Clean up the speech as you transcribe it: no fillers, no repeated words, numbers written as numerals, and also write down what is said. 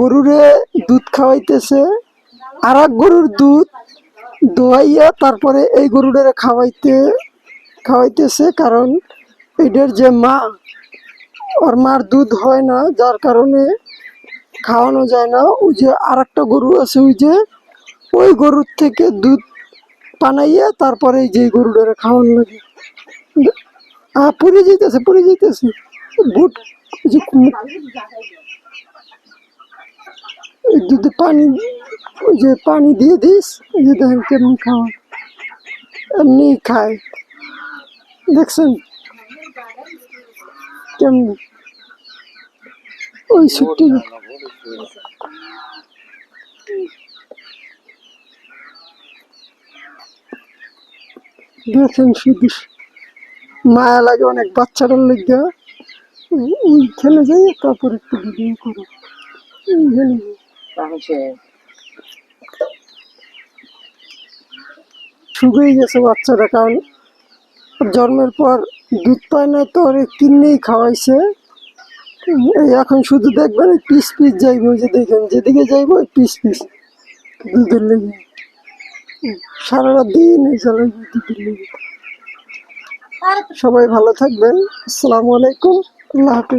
গরুরে দুধ খাওয়াইতেছে, আর এক গরুর দুধ দোয়াইয়া তারপরে এই গরুটারে খাওয়াইতেছে, কারণ এটার যে মা, ওর মার দুধ হয় না, যার কারণে খাওয়ানো যায় না। ওই যে আর একটা গরু আছে, ওই গরুর থেকে দুধ পানাইয়া তারপরে যে গরুটারে খাওয়ানো লাগে। পড়ে যাইতেছে বুট। দুধে পানি, ওই যে পানি দিয়ে দিস, এই যে দেখেন কেমনি খাওয়া, এমনি খায়, দেখছেন কেমনি ওই ছুটি। দেখেন শুধু মায়া লাগে অনেক বাচ্চাটার লেগে। ওইখানে যাই তারপর একটু ভিডিও করো। শুকিয়ে গেছে বাচ্চাটা, কারণ জন্মের পর দুধ পায় না, তো ওরে কিনেই খাওয়াইছে। এই এখন শুধু দেখবেন পিস পিস যাইবে, ওই যে দেখেন যেদিকে যাইব পিস পিস দুধের লেগে, সারাটা দিন এই চালাইবে দুধের লেগে। সবাই ভালো থাকবেন, আসসালামু আলাইকুম, আল্লাহ হাফিজ।